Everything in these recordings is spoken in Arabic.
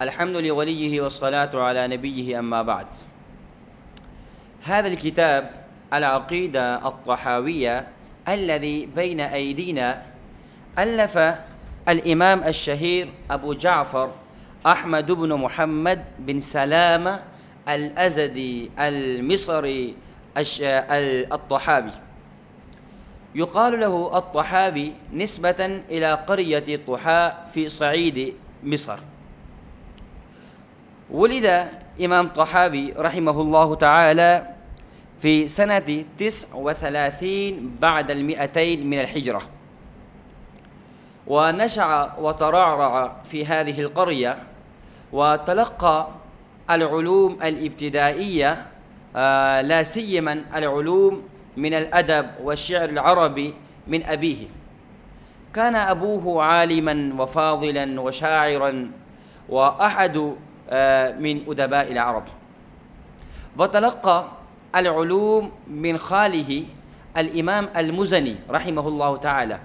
الحمد لوليه والصلاة على نبيه، أما بعد. هذا الكتاب العقيدة الطحاوية الذي بين أيدينا ألف الإمام الشهير أبو جعفر أحمد بن محمد بن سلامة الأزدي المصري الطحاوي. يقال له الطحاوي نسبة إلى قرية طحاء في صعيد مصر. ولد إمام طحاوي رحمه الله تعالى في سنة 39 بعد 200 من الحجرة، ونشأ وترعرع في هذه القرية، وتلقى العلوم الابتدائية لا سيما العلوم من الأدب والشعر العربي من أبيه. كان أبوه عالما وفاضلا وشاعرا وأحد من أدباء العرب، وتلقى العلوم من خاله الإمام المزني رحمه الله تعالى،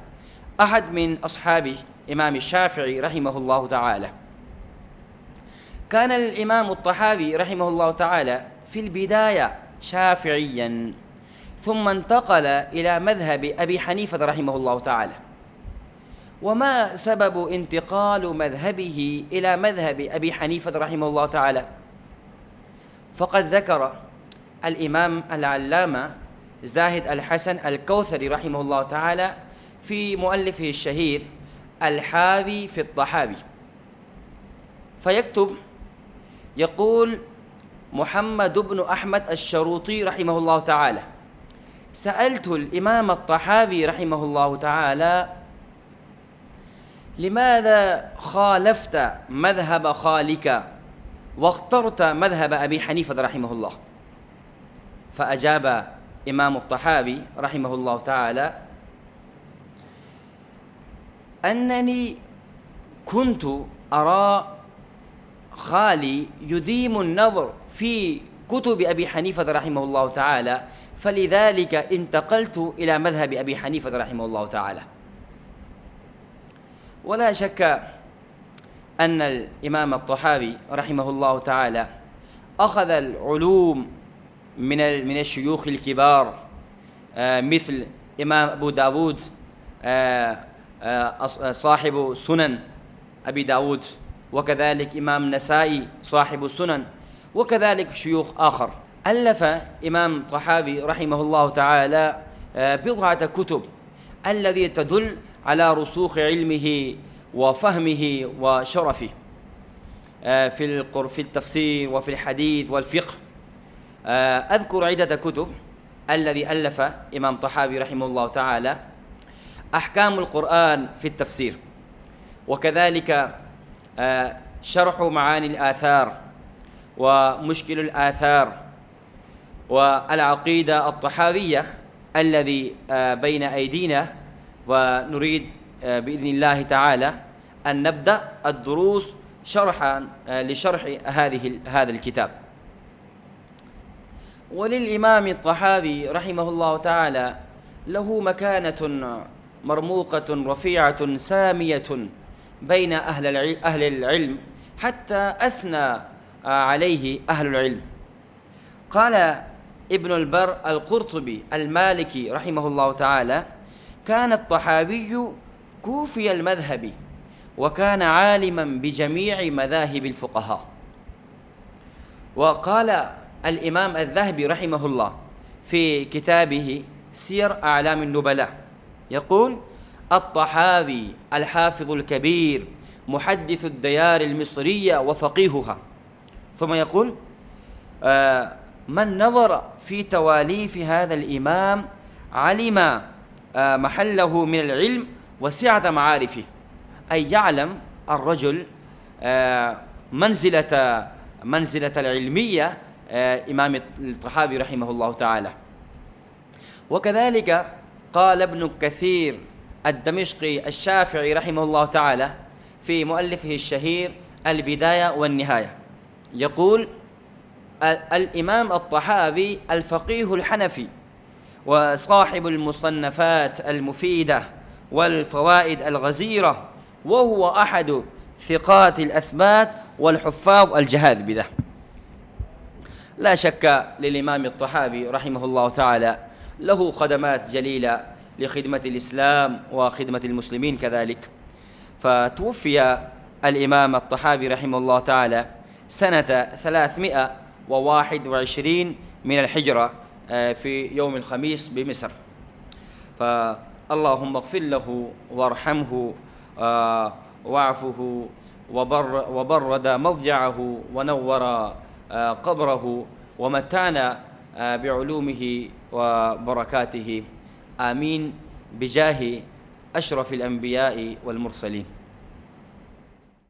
أحد من أصحاب الإمام الشافعي رحمه الله تعالى. كان الإمام الطحاوي رحمه الله تعالى في البداية شافعيا، ثم انتقل إلى مذهب أبي حنيفة رحمه الله تعالى. وما سبب انتقال مذهبه إلى مذهب أبي حنيفة رحمه الله تعالى؟ فقد ذكر الإمام العلامة زاهد الحسن الكوثري رحمه الله تعالى في مؤلفه الشهير الحاوي في الطحاوي، فيكتب يقول محمد بن أحمد الشروطي رحمه الله تعالى: سألت الإمام الطحاوي رحمه الله تعالى: لماذا خالفت مذهب خالك واخترت مذهب أبي حنيفة رحمه الله؟ فأجاب إمام الطحاوي رحمه الله تعالى: أنني كنت أرى خالي يديم النظر في كتب أبي حنيفة رحمه الله تعالى، فلذلك انتقلت إلى مذهب أبي حنيفة رحمه الله تعالى. ولا شك أن الإمام الطحاوي رحمه الله تعالى أخذ العلوم من الشيوخ الكبار، مثل إمام أبو داود صاحب سنن أبي داود، وكذلك إمام نسائي صاحب السنن، وكذلك شيوخ آخر. ألف إمام طحاوي رحمه الله تعالى بضعة كتب الذي تدل على رسوخ علمه وفهمه وشرفه في التفسير وفي الحديث والفقه. أذكر عدة كتب الذي ألف إمام طحاوي رحمه الله تعالى: أحكام القرآن في التفسير، وكذلك شرح معاني الآثار ومشكل الآثار، والعقيدة الطحاوية الذي بين أيدينا. ونريد بإذن الله تعالى أن نبدأ الدروس شرحا لشرح هذا الكتاب. وللإمام الطحاوي رحمه الله تعالى له مكانة مرموقة رفيعة سامية بين أهل العلم، حتى أثنى عليه أهل العلم. قال ابن البر القرطبي المالكي رحمه الله تعالى: كان الطحاوي كوفي المذهب، وكان عالما بجميع مذاهب الفقهاء. وقال الإمام الذهبي رحمه الله في كتابه سير أعلام النبلاء، يقول: الطحاوي الحافظ الكبير محدث الديار المصرية وفقيهها. ثم يقول: من نظر في تواليف هذا الإمام علم محله من العلم وسعة معارفه، أي يعلم الرجل منزلة العلمية إمام الطحاوي رحمه الله تعالى. وكذلك قال ابن كثير الدمشقي الشافعي رحمه الله تعالى في مؤلفه الشهير البداية والنهاية، يقول: الإمام الطحاوي الفقيه الحنفي، وصاحب المصنفات المفيدة والفوائد الغزيرة، وهو أحد ثقات الأثبات والحفاظ الجهاذبة. لا شك للإمام الطحاوي رحمه الله تعالى له خدمات جليلة لخدمة الإسلام وخدمة المسلمين كذلك. فتوفي الإمام الطحاوي رحمه الله تعالى سنة 321 من الحجرة في يوم الخميس بمصر. فاللهم اغفر له وارحمه واعفه وبرد مضجعه ونور قبره ومتعنا بعلومه وبركاته، آمين، بجاه أشرف الأنبياء والمرسلين.